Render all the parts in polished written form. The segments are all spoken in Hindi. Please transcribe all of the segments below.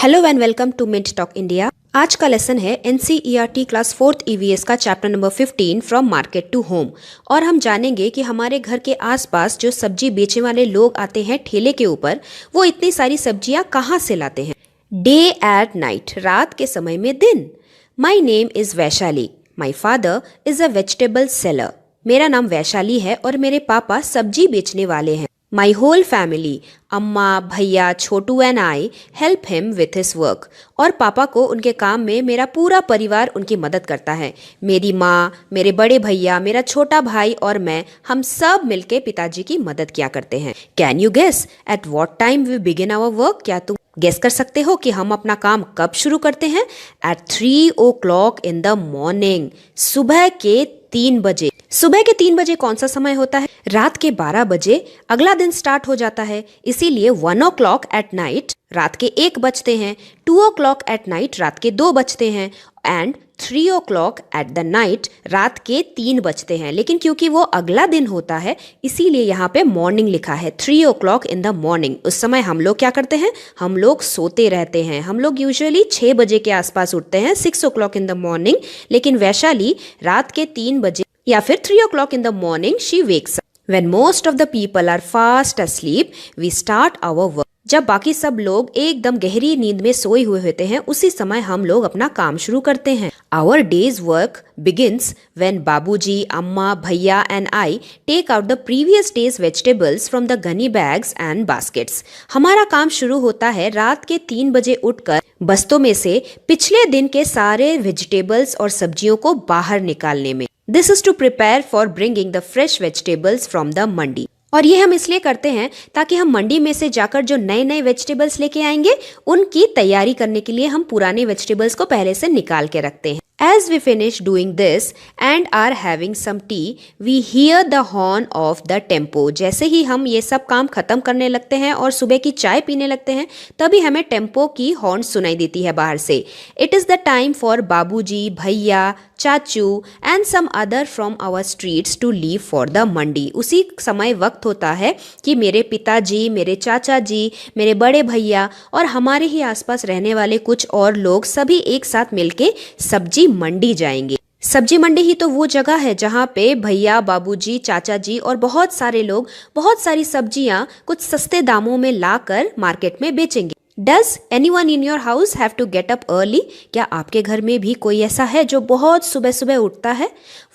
Hello and welcome to Mint Talk India. आज का लेसन है एनसीईआरटी क्लास 4th ईवीएस का chapter number 15 from market to home. और हम जानेंगे कि हमारे घर के आसपास जो सब्जी बेचने वाले लोग आते हैं ठेले के ऊपर, वो इतनी सारी सब्जियां कहाँ से लाते हैं। डे एट नाइट, रात के समय में दिन। My name is Vaishali, my father is a vegetable seller. मेरा नाम वैशाली है और मेरे पापा सब्जी बेचने वाले हैं। माई होल फैमिली, अम्मा, भैया, Chhotu and I help him with his work. और पापा को उनके काम में मेरा पूरा परिवार उनकी मदद करता है। मेरी माँ, मेरे बड़े भैया, मेरा छोटा भाई और मैं, हम सब मिलके पिताजी की मदद किया करते हैं। Can you guess at what time we begin our work? क्या तुम गेस कर सकते हो कि हम अपना काम कब शुरू करते हैं? Eight 3 o'clock in the morning, सुबह के 3 बजे। सुबह के 3 बजे कौन सा समय होता है? रात के 12 बजे अगला दिन स्टार्ट हो जाता है। इसीलिए 1 o'clock एट नाइट रात के 1 बजते हैं, 2 o'clock एट नाइट रात के 2 बजते हैं and 3 o'clock at the night रात के 3 बजते हैं। लेकिन क्योंकि वो अगला दिन होता है इसीलिए यहाँ पे मॉर्निंग लिखा है, 3 o'clock इन द मॉर्निंग। उस समय हम लोग क्या करते हैं? हम लोग सोते रहते हैं। हम लोग यूजुअली 6 बजे के आसपास उठते हैं, 6 o'clock इन द मॉर्निंग। लेकिन वैशाली रात के 3 बजे या फिर 3 o'clock in the morning she wakes up. When most of the people are fast asleep, we start our work. जब बाकी सब लोग एकदम गहरी नींद में सोए हुए होते हैं, उसी समय हम लोग अपना काम शुरू करते हैं। Our day's work begins when बाबूजी, अम्मा, भैया and I take out the previous day's vegetables from the gunny bags and baskets. हमारा काम शुरू होता है रात के 3 बजे उठकर बस्तों में से पिछले दिन के सारे वेजिटेबल्स और सब्जियों को बाहर निकालने में। This is to prepare for bringing the fresh vegetables from the मंडी। और ये हम इसलिए करते हैं ताकि हम मंडी में से जाकर जो नए नए वेजिटेबल्स लेके आएंगे उनकी तैयारी करने के लिए हम पुराने वेजिटेबल्स को पहले से निकाल के रखते हैं। As we finish doing this and are having some tea, we hear the horn of the tempo. जैसे ही हम ये सब काम खत्म करने लगते हैं और सुबह की चाय पीने लगते हैं, तभी हमें टेम्पो की हॉर्न सुनाई देती है बाहर से। It is the time for बाबूजी, भैया, चाचू and some other from our streets to leave for the मंडी। उसी समय वक्त होता है कि मेरे पिताजी, मेरे चाचा जी, मेरे बड़े भैया और हमारे ही आसपास रहने वाले कुछ और लोग सभी एक साथ मिलके सब्जी मंडी जाएंगे। सब्जी मंडी ही तो वो जगह है जहाँ पे भैया, बाबूजी, चाचा जी और बहुत सारे लोग बहुत सारी सब्जियाँ कुछ सस्ते दामों में लाकर मार्केट में बेचेंगे। Does anyone in your house have to get up early? क्या आपके घर में भी कोई ऐसा है जो बहुत सुबह सुबह उठता है?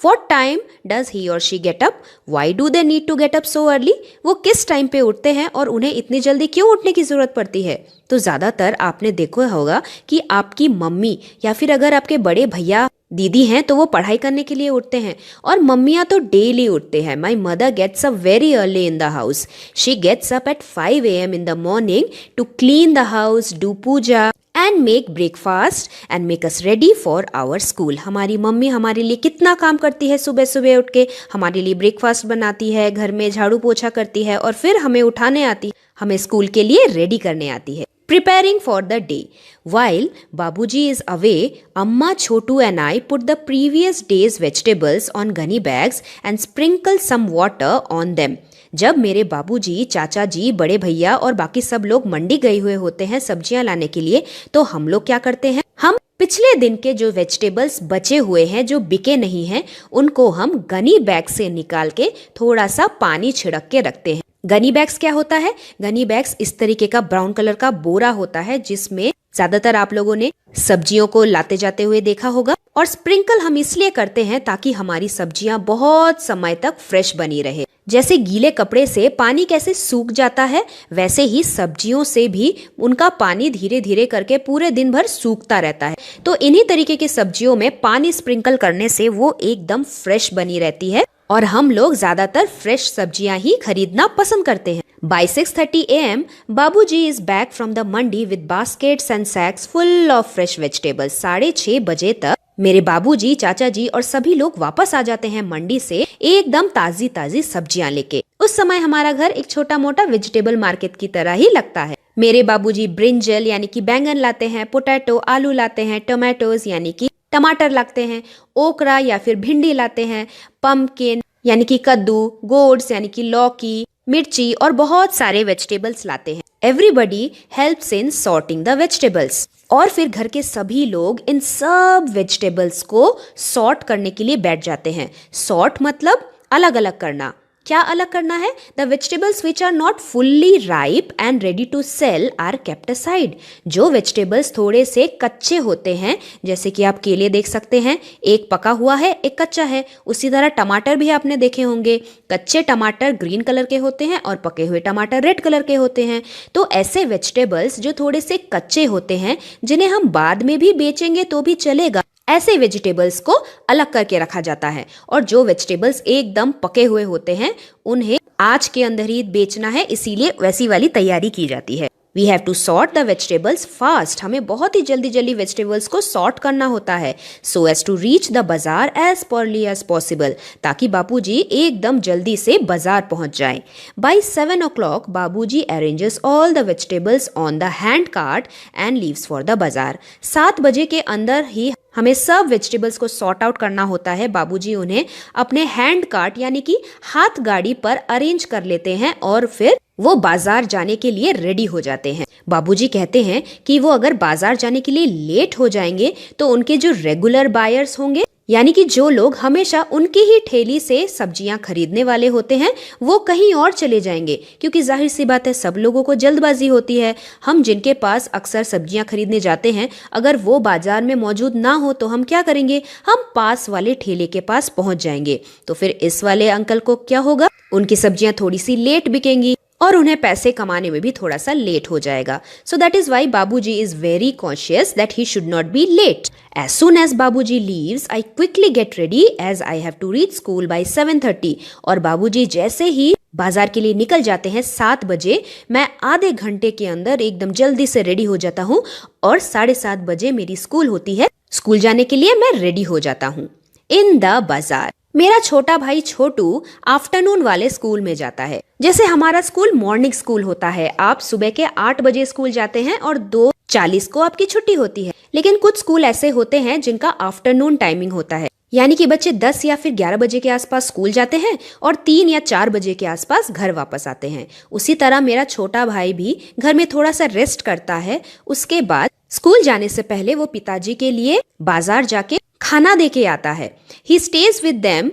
What time does he or she get up? Why do they need to get up so early? वो किस टाइम पे उठते हैं और उन्हें इतनी जल्दी क्यों उठने की जरूरत पड़ती है? तो ज़्यादातर आपने देखा होगा कि आपकी मम्मी या फिर अगर आपके बड़े भैया दीदी हैं तो वो पढ़ाई करने के लिए उठते हैं और मम्मियाँ तो डेली उठते हैं। My mother gets up very early in the house. She gets up at 5 AM in the morning to clean the house, do puja and make breakfast and make us ready for our school. हमारी मम्मी हमारे लिए कितना काम करती है, सुबह सुबह उठ के हमारे लिए ब्रेकफास्ट बनाती है, घर में झाड़ू पोछा करती है और फिर हमें उठाने आती, हमें स्कूल के लिए रेडी करने आती है। Preparing for the day. While Babuji is away, Amma, Chotu and I put the previous day's vegetables on gunny bags and sprinkle some water on them. जब मेरे बाबूजी, चाचा जी, बड़े भैया और बाकी सब लोग मंडी गए हुए होते हैं सब्जियां लाने के लिए, तो हम लोग क्या करते हैं? हम पिछले दिन के जो वेजिटेबल्स बचे हुए हैं, जो बिके नहीं हैं, उनको हम गनी बैग से निकाल के थोड़ा सा पानी छिड़क के रखते हैं। गनी बैग्स क्या होता है? गनी बैग्स इस तरीके का ब्राउन कलर का बोरा होता है जिसमें ज्यादातर आप लोगों ने सब्जियों को लाते जाते हुए देखा होगा। और स्प्रिंकल हम इसलिए करते हैं ताकि हमारी सब्जियां बहुत समय तक फ्रेश बनी रहे। जैसे गीले कपड़े से पानी कैसे सूख जाता है, वैसे ही सब्जियों से भी उनका पानी धीरे धीरे करके पूरे दिन भर सूखता रहता है। तो इन्हीं तरीके की सब्जियों में पानी स्प्रिंकल करने से वो एकदम फ्रेश बनी रहती है और हम लोग ज्यादातर फ्रेश सब्जियां ही खरीदना पसंद करते हैं। By 6:30 AM, बाबूजी is back from the Mandi with baskets and sacks full of fresh vegetables. 6:30 बजे तक मेरे बाबूजी, चाचा जी और सभी लोग वापस आ जाते हैं मंडी से एकदम ताजी ताजी सब्जियां लेके। उस समय हमारा घर एक छोटा मोटा वेजिटेबल मार्केट की तरह ही लगता है। मेरे बाबूजी ब्रिंजल यानी कि बैंगन लाते हैं, पोटैटो आलू लाते हैं, टोमेटोज यानी कि टमाटर लाते हैं, ओकरा या फिर भिंडी लाते हैं, पम्पकिन यानी कि कद्दू, गोड्स यानी कि लौकी, मिर्ची और बहुत सारे वेजिटेबल्स लाते हैं। Everybody helps in sorting the vegetables. और फिर घर के सभी लोग इन सब वेजिटेबल्स को सॉर्ट करने के लिए बैठ जाते हैं। सॉर्ट मतलब अलग अलग करना। क्या अलग करना है? The vegetables which are not fully ripe and ready to sell are kept aside. जो वेजिटेबल्स थोड़े से कच्चे होते हैं, जैसे कि आप केले देख सकते हैं, एक पका हुआ है एक कच्चा है। उसी तरह टमाटर भी आपने देखे होंगे, कच्चे टमाटर ग्रीन कलर के होते हैं और पके हुए टमाटर रेड कलर के होते हैं। तो ऐसे वेजिटेबल्स जो थोड़े से कच्चे होते हैं, जिन्हें हम बाद में भी बेचेंगे तो भी चलेगा, ऐसे वेजिटेबल्स को अलग करके रखा जाता है। और जो वेजिटेबल्स एकदम पके हुए होते हैं उन्हें आज के अंदर ही बेचना है, इसीलिए वैसी वाली तैयारी की जाती है। We have to sort the vegetables fast. हमें बहुत ही जल्दी जल्दी वेजिटेबल्स को सॉर्ट करना होता है, so as to reach the bazaar as early as possible, ताकि बापूजी एकदम जल्दी से बाजार पहुंच जाएं। बाय 7 o'clock बाबूजी arranges all the vegetables on the hand cart and leaves for the बाजार। 7 बजे के अंदर ही हमें सब वेजिटेबल्स को सॉर्ट आउट करना होता है। बाबूजी उन्हें अपने हैंड कार्ट यानी कि हाथ गाड़ी पर अरेंज कर लेते हैं और फिर वो बाजार जाने के लिए रेडी हो जाते हैं। बाबूजी कहते हैं कि वो अगर बाजार जाने के लिए लेट हो जाएंगे तो उनके जो रेगुलर बायर्स होंगे, यानी कि जो लोग हमेशा उनकी ही ठेली से सब्जियां खरीदने वाले होते हैं, वो कहीं और चले जाएंगे, क्योंकि जाहिर सी बात है सब लोगों को जल्दबाजी होती है। हम जिनके पास अक्सर सब्जियां खरीदने जाते हैं, अगर वो बाजार में मौजूद ना हो तो हम क्या करेंगे? हम पास वाले ठेले के पास पहुंच जाएंगे। तो फिर इस वाले अंकल को क्या होगा? उनकी सब्जियां थोड़ी सी लेट बिकेंगी और उन्हें पैसे कमाने में भी थोड़ा सा लेट हो जाएगा। So that is why Babuji is very conscious that he should not be late. As soon as बाबूजी leaves, I quickly get ready as I have to reach school by 7:30। और बाबूजी जैसे ही बाजार के लिए निकल जाते हैं 7 बजे, मैं आधे घंटे के अंदर एकदम जल्दी से रेडी हो जाता हूँ और 7:30 बजे मेरी स्कूल होती है। स्कूल जाने के लिए मैं रेडी हो जाता हूँ। इन द बाजार मेरा छोटा भाई छोटू आफ्टरनून वाले स्कूल में जाता है। जैसे हमारा स्कूल मॉर्निंग स्कूल होता है, आप सुबह के 8 बजे स्कूल जाते हैं और 2:40 को आपकी छुट्टी होती है। लेकिन कुछ स्कूल ऐसे होते हैं जिनका आफ्टरनून टाइमिंग होता है, यानी कि बच्चे 10 या फिर 11 बजे के आसपास स्कूल जाते हैं और 3 या 4 बजे के आसपास घर वापस आते हैं। उसी तरह मेरा छोटा भाई भी घर में थोड़ा सा रेस्ट करता है। उसके बाद स्कूल जाने से पहले वो पिताजी के लिए बाजार जाके खाना दे के आता है। He stays with them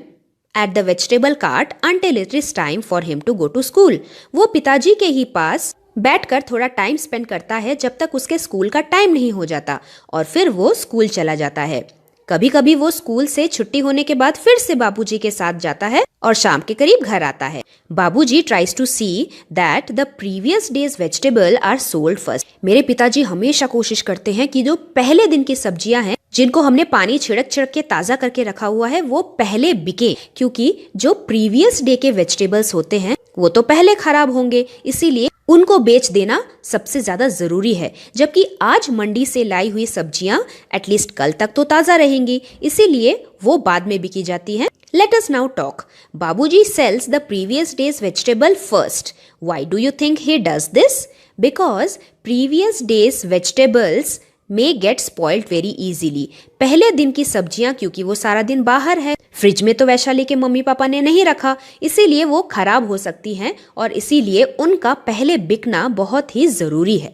at the vegetable cart until it is time for him to go to school. वो पिताजी के ही पास बैठकर थोड़ा टाइम स्पेंड करता है जब तक उसके स्कूल का टाइम नहीं हो जाता, और फिर वो स्कूल चला जाता है। कभी कभी वो स्कूल से छुट्टी होने के बाद फिर से बाबूजी के साथ जाता है और शाम के करीब घर आता है। Babuji tries to see that the previous days vegetable are sold first. मेरे पिताजी हमेशा कोशिश करते हैं कि जो पहले दिन की सब्जियां हैं, जिनको हमने पानी छिड़क छिड़क के ताजा करके रखा हुआ है, वो पहले बिके, क्योंकि जो प्रीवियस डे के वेजिटेबल्स होते हैं वो तो पहले खराब होंगे, इसीलिए उनको बेच देना सबसे ज्यादा जरूरी है। जबकि आज मंडी से लाई हुई सब्जियां एटलीस्ट कल तक तो ताजा रहेंगी, इसीलिए वो बाद में बिकी जाती हैं। Let us now talk. Babuji sells the previous day's vegetable first. Why do you think he does this? Because previous day's vegetables may get spoiled very easily. पहले दिन की सब्जियां क्योंकि वो सारा दिन बाहर है, फ्रिज में तो वैशाली के मम्मी पापा ने नहीं रखा, इसीलिए वो खराब हो सकती हैं और इसीलिए उनका पहले बिकना बहुत ही जरूरी है।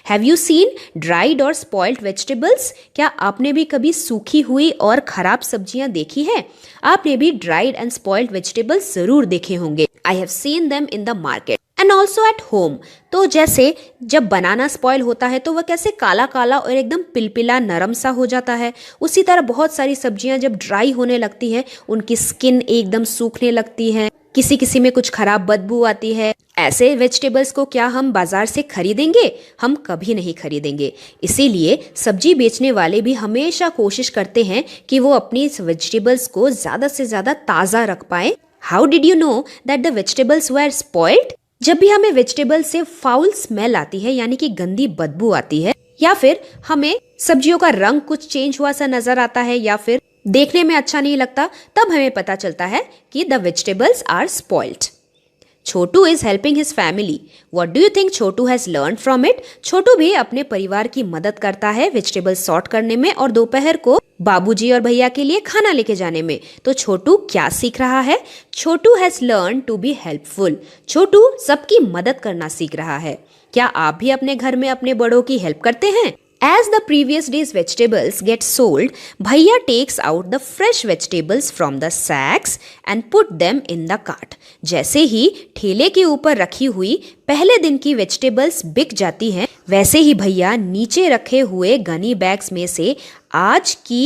Have you seen dried or spoiled vegetables? क्या आपने भी कभी सूखी हुई और खराब सब्जियां देखी है? आपने भी dried and spoiled vegetables जरूर देखे होंगे। I have seen them in the market and also at home. तो जैसे जब बनाना स्पॉइल होता है तो वह कैसे काला काला और एकदम पिलपिला नरम सा हो जाता है, उसी तरह बहुत सारी सब्जियां जब ड्राई होने लगती है, उनकी स्किन एकदम सूखने लगती है, किसी किसी में कुछ खराब बदबू आती है। ऐसे वेजिटेबल्स को क्या हम बाजार से खरीदेंगे? हम कभी नहीं खरीदेंगे। इसीलिए सब्जी बेचने वाले भी हमेशा कोशिश करते हैं कि वो अपनी वेजिटेबल्स को ज्यादा से ज्यादा ताजा रख पाए। How did you know that the vegetables were spoiled? जब भी हमें वेजिटेबल से फाउल स्मेल आती है, यानी कि गंदी बदबू आती है, या फिर हमें सब्जियों का रंग कुछ चेंज हुआ सा नजर आता है, या फिर देखने में अच्छा नहीं लगता, तब हमें पता चलता है कि the vegetables are spoiled. Chhotu is helping his family. What do you think Chhotu has learn from it? Chhotu भी अपने परिवार की मदद करता है वेजिटेबल सॉर्ट करने में और दोपहर को बाबूजी और भैया के लिए खाना लेके जाने में। तो छोटू क्या सीख रहा है? Chhotu has learn to be helpful. Chhotu सबकी मदद करना सीख रहा है। क्या आप भी अपने घर में अपने बड़ों की हेल्प करते हैं? As the previous day's vegetables get sold, Bhaiya takes out the fresh vegetables from the sacks and put them in the cart. जैसे ही ठेले के ऊपर रखी हुई पहले दिन की वेजिटेबल्स बिक जाती हैं, वैसे ही भैया नीचे रखे हुए गनी बैग्स में से आज की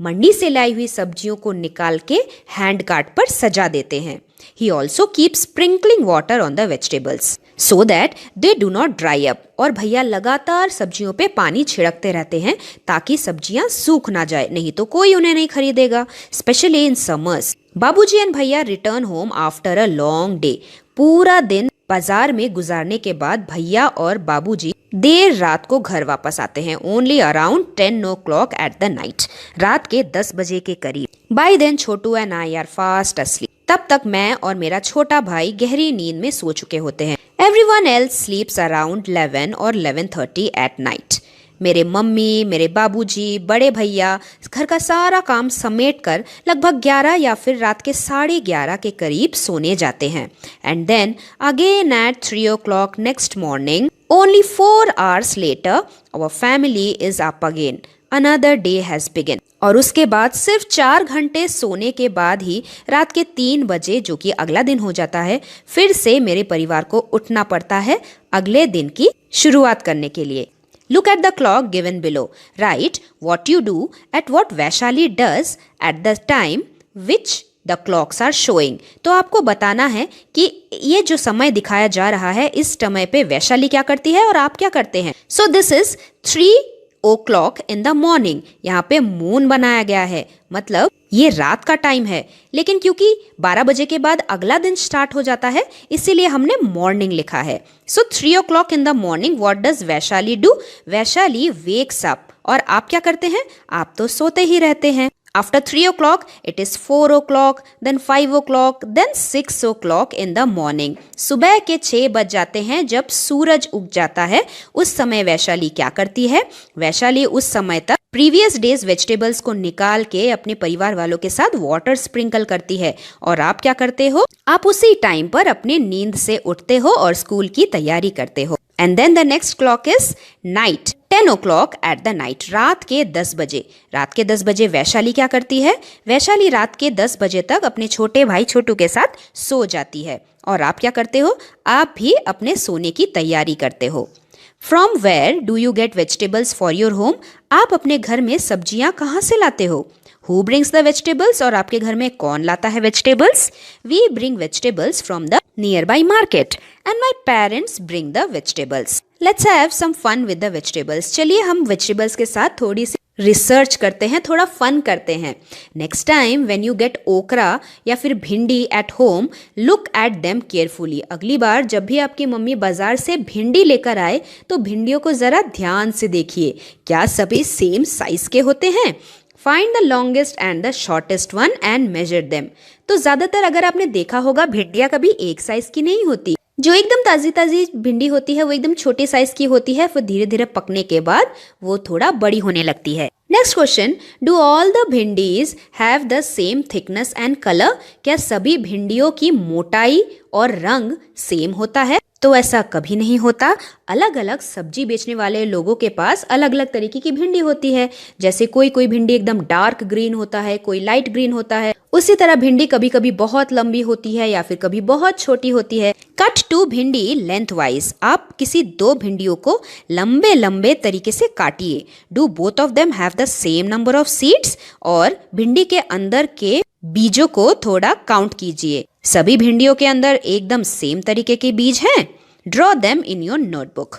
मंडी से लाई हुई सब्जियों को निकाल के हैंड कार्ट पर सजा देते हैं। He also keeps sprinkling water on the vegetables so that they do not dry up. और भैया लगातार सब्जियों पे पानी छिड़कते रहते हैं ताकि सब्जियां सूख ना जाए, नहीं तो कोई उन्हें नहीं खरीदेगा, स्पेशली इन समर्स। बाबूजी एंड भैया return home after a long day. पूरा दिन बाजार में गुजारने के बाद भैया और बाबूजी देर रात को घर वापस आते हैं। Only around 10 o'clock at the night. रात के 10 बजे के करीब। By then Chhotu and I are fast asleep. तब तक मैं और मेरा छोटा भाई गहरी नींद में सो चुके होते हैं। एवरीवन एल्स स्लीप्स अराउंड 11 और 11:30 एट नाइट। मेरे मम्मी, मेरे बाबूजी, बड़े भैया घर का सारा काम समेट कर लगभग 11 या फिर रात के 11:30 के करीब सोने जाते हैं। And then again at 3 o'clock next morning, only 4 hours later, our family is up again. Another day has begun. और उसके बाद सिर्फ 4 घंटे सोने के बाद ही रात के 3 बजे, जो कि अगला दिन हो जाता है, फिर से मेरे परिवार को उठना पड़ता है अगले दिन की शुरुआत करने के लिए। Look at the clock given below. Write what you do at what Vaishali does at the time which the clocks are showing. तो आपको बताना है कि ये जो समय दिखाया जा रहा है, इस समय पे वैशाली क्या करती है और आप क्या करते हैं। So this is 3 o'clock in the morning. यहाँ पे मून बनाया गया है, मतलब ये रात का टाइम है, लेकिन क्योंकि 12 बजे के बाद अगला दिन स्टार्ट हो जाता है, इसीलिए हमने मॉर्निंग लिखा है। सो 3 o'clock in the morning, what does Vaishali do? Vaishali wakes up। और आप क्या करते हैं? आप तो सोते ही रहते हैं। After 3 o'clock, it is 4 o'clock, then 5 o'clock, then 6 o'clock in the morning. सुबह के 6 बज जाते हैं जब सूरज उग जाता है। उस समय वैशाली क्या करती है? वैशाली उस समय तक प्रीवियस डेज वेजिटेबल्स को निकाल के अपने परिवार वालों के साथ वाटर स्प्रिंकल करती है। और आप क्या करते हो? आप उसी टाइम पर अपने नींद से उठते हो और स्कूल की तैयारी करते हो। And then the next clock is night, 10 o'clock at the night, रात के 10 बजे। रात के 10 बजे वैशाली क्या करती है? वैशाली रात के 10 बजे तक अपने छोटे भाई छोटू के साथ सो जाती है। और आप क्या करते हो? आप भी अपने सोने की तैयारी करते हो। From where do you get vegetables for your home? आप अपने घर में सब्जियां कहाँ से लाते हो? Who brings the vegetables? और आपके घर में कौन लाता है vegetables? We bring vegetables from the nearby market and my parents bring the vegetables. Let's have some fun with the vegetables. चलिए हम vegetables के साथ थोड़ी सी रिसर्च करते हैं, थोड़ा फन करते हैं। Next time when you get ओकरा या फिर भिंडी at home, look at them carefully. अगली बार जब भी आपकी मम्मी बाजार से भिंडी लेकर आए तो भिंडियों को ज़रा ध्यान से देखिए, क्या सभी सेम साइज के होते हैं? Find the longest and the shortest one and measure them. तो ज़्यादातर अगर आपने देखा होगा, भिंडियाँ कभी एक साइज की नहीं होती। जो एकदम ताज़ी ताज़ी भिंडी होती है वो एकदम छोटे साइज की होती है, फिर धीरे धीरे पकने के बाद वो थोड़ा बड़ी होने लगती है। Next question, do all the bhindis have the same thickness and colour? क्या सभी भिंडियों की मोटाई और रंग सेम होता है? तो ऐसा कभी नहीं होता। अलग अलग सब्जी बेचने वाले लोगों के पास अलग अलग तरीके की भिंडी होती है। जैसे कोई कोई भिंडी एकदम डार्क ग्रीन होता है, कोई लाइट ग्रीन होता है। उसी तरह भिंडी कभी कभी बहुत लंबी होती है या फिर कभी बहुत छोटी होती है। कट 2 भिंडी लेंथ वाइज, आप किसी 2 भिंडियों को लंबे लंबे तरीके से काटिए। Do both of them have the same number of seeds? और भिंडी के अंदर के बीजों को थोड़ा काउंट कीजिए। सभी भिंडियों के अंदर एकदम सेम तरीके के बीज हैं? Draw them in your notebook.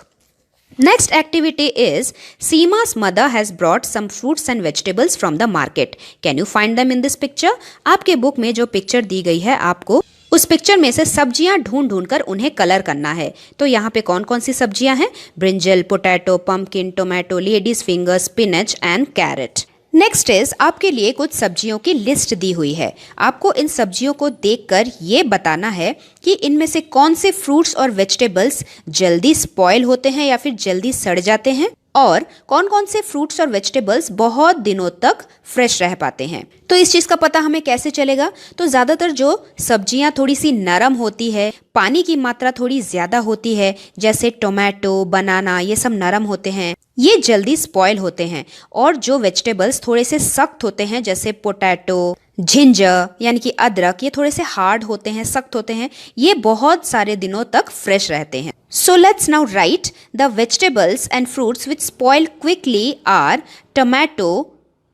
Next activity is Seema's mother has brought some fruits and vegetables from the market. Can you find them in this picture? आपके बुक में जो पिक्चर दी गई है, आपको उस पिक्चर में से सब्जियां ढूंढ ढूंढ कर उन्हें कलर करना है। तो यहाँ पे कौन कौन सी सब्जियां हैं? Brinjal, potato, pumpkin, tomato, ladies finger, spinach and carrot. Next is आपके लिए कुछ सब्जियों की लिस्ट दी हुई है। आपको इन सब्जियों को देखकर ये बताना है कि इनमें से कौन से फ्रूट्स और वेजिटेबल्स जल्दी स्पॉइल होते हैं या फिर जल्दी सड़ जाते हैं, और कौन कौन से फ्रूट्स और वेजिटेबल्स बहुत दिनों तक फ्रेश रह पाते हैं। तो इस चीज़ का पता हमें कैसे चलेगा? तो ज़्यादातर जो सब्जियां थोड़ी सी नरम होती है, पानी की मात्रा थोड़ी ज़्यादा होती है, जैसे टोमेटो, बनाना, ये सब नरम होते हैं, ये जल्दी स्पॉइल होते हैं। और जो वेजिटेबल्स थोड़े से सख्त होते हैं, जैसे पोटैटो, जिंजर यानी कि अदरक, ये थोड़े से हार्ड होते हैं, सख्त होते हैं, ये बहुत सारे दिनों तक फ्रेश रहते हैं। So let's now write the vegetables and fruits which spoil quickly are tomato,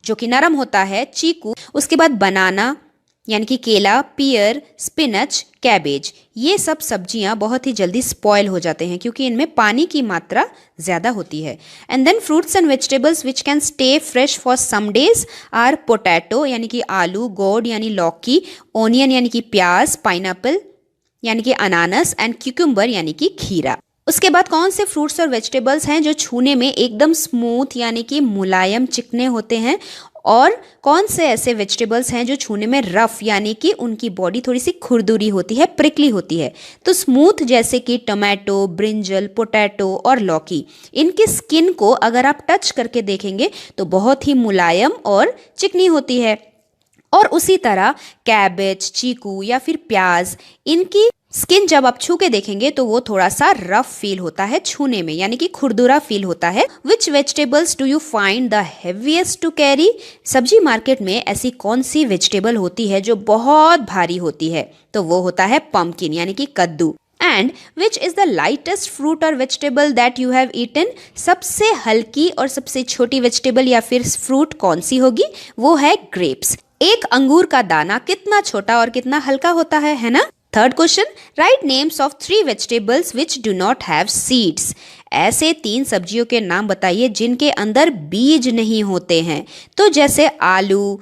जो कि नरम होता है, चीकू, उसके बाद बनाना यानी कि केला, पियर, स्पिनच, कैबेज, ये सब सब्जियां बहुत ही जल्दी स्पॉइल हो जाते हैं क्योंकि इनमें पानी की मात्रा ज़्यादा होती है। And then fruits and vegetables which can stay fresh for some days are potato यानी कि आलू, गोड यानी लौकी, ओनियन यानी कि प्याज, पाइनएप्पल यानी कि अनानस, एंड क्यूकम्बर यानी कि खीरा। उसके बाद कौन से फ्रूट्स और वेजिटेबल्स हैं जो छूने में एकदम स्मूथ यानी कि मुलायम, चिकने होते हैं, और कौन से ऐसे वेजिटेबल्स हैं जो छूने में रफ यानी कि उनकी बॉडी थोड़ी सी खुरदुरी होती है, प्रिकली होती है। तो स्मूथ जैसे कि टोमेटो, ब्रिंजल, पोटैटो और लौकी, इनकी स्किन को अगर आप टच करके देखेंगे तो बहुत ही मुलायम और चिकनी होती है। और उसी तरह कैबेज, चीकू या फिर प्याज, इनकी स्किन जब आप छू के देखेंगे तो वो थोड़ा सा रफ फील होता है छूने में, यानी कि खुरदुरा फील होता है। Which vegetables do you find the heaviest to carry? सब्जी मार्केट में ऐसी कौन सी वेजिटेबल होती है जो बहुत भारी होती है? तो वो होता है पम्पकिन यानी कि कद्दू। And which is the lightest fruit और vegetable that you have eaten? सबसे हल्की और सबसे छोटी वेजिटेबल या फिर फ्रूट कौन सी होगी? वो है ग्रेप्स। एक अंगूर का दाना कितना छोटा और कितना हल्का होता है ना? Third question, right names of 3 vegetables which do not have seeds. ऐसे 3 सब्जियों के नाम बताइए जिनके अंदर बीज नहीं होते हैं। तो जैसे आलू,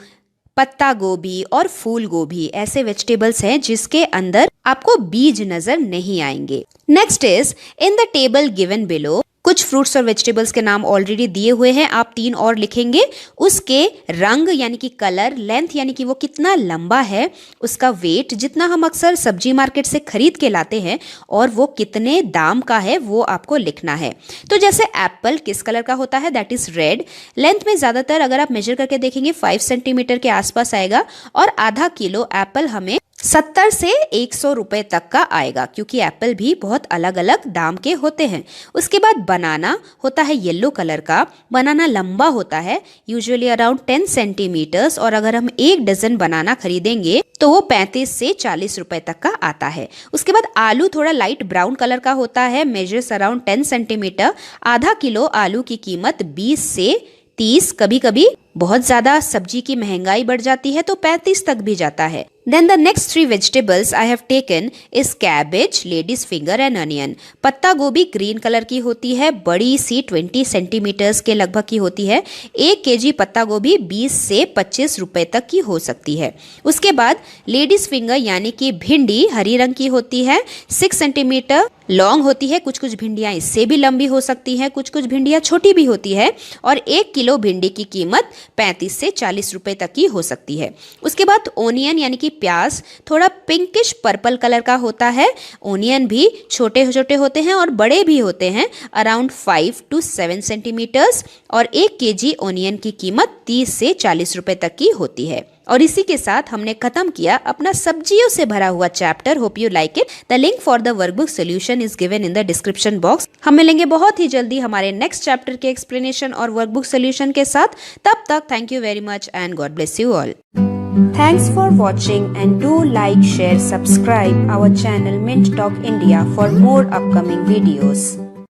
पत्ता गोभी और फूल गोभी, ऐसे वेजिटेबल्स हैं जिसके अंदर आपको बीज नजर नहीं आएंगे। Next is in the table given below, कुछ फ्रूट्स और वेजिटेबल्स के नाम ऑलरेडी दिए हुए हैं, आप 3 और लिखेंगे। उसके रंग यानी कि कलर, लेंथ यानी कि वो कितना लंबा है, उसका वेट जितना हम अक्सर सब्जी मार्केट से खरीद के लाते हैं, और वो कितने दाम का है वो आपको लिखना है। तो जैसे एप्पल किस कलर का होता है? That is red. लेंथ में ज़्यादातर अगर आप मेजर करके देखेंगे 5 सेंटीमीटर के आसपास आएगा, और आधा किलो एप्पल हमें 70 से 100 रुपए तक का आएगा, क्योंकि एप्पल भी बहुत अलग अलग दाम के होते हैं। उसके बाद बनाना होता है येलो कलर का। बनाना लंबा होता है, यूजुअली अराउंड 10 सेंटीमीटर्स, और अगर हम 1 डजन बनाना खरीदेंगे तो वो 35 से 40 रुपए तक का आता है। उसके बाद आलू थोड़ा लाइट ब्राउन कलर का होता है, मेजर्स अराउंड 10 सेंटीमीटर। आधा किलो आलू की कीमत 20 से 30, कभी कभी बहुत ज्यादा सब्जी की महंगाई बढ़ जाती है तो 35 तक भी जाता है। Then the next 3 vegetables I have taken is cabbage, lady's finger and onion. पत्ता गोभी ग्रीन कलर की होती है, बड़ी सी 20 सेंटीमीटर्स के लगभग की होती है। 1 केजी पत्ता गोभी 20 से 25 रुपए तक की हो सकती है। उसके बाद लेडीज फिंगर यानी कि भिंडी हरी रंग की होती है, 6 सेंटीमीटर लॉन्ग होती है। कुछ कुछ भिंडियाँ इससे भी लंबी हो सकती हैं, कुछ कुछ भिंडियाँ छोटी भी होती है, और 1 किलो भिंडी की कीमत 35 से 40 रुपए तक की हो सकती है। उसके बाद ओनियन यानी कि प्याज थोड़ा पिंकिश पर्पल कलर का होता है। ओनियन भी छोटे छोटे होते हैं और बड़े भी होते हैं, अराउंड 5 to 7 सेंटीमीटर्स, और 1 केजी ओनियन की कीमत 30 से 40 रुपए तक की होती है। और इसी के साथ हमने खत्म किया अपना सब्जियों से भरा हुआ chapter. Hope you like it. The link for the workbook solution is given in the description box. हम मिलेंगे बहुत ही जल्दी हमारे नेक्स्ट चैप्टर के एक्सप्लेनेशन और वर्कबुक सोल्यूशन के साथ। तब तक thank you very much and God bless you all. Thanks for watching, and do like, share, subscribe our channel Mint Talk India for more upcoming videos.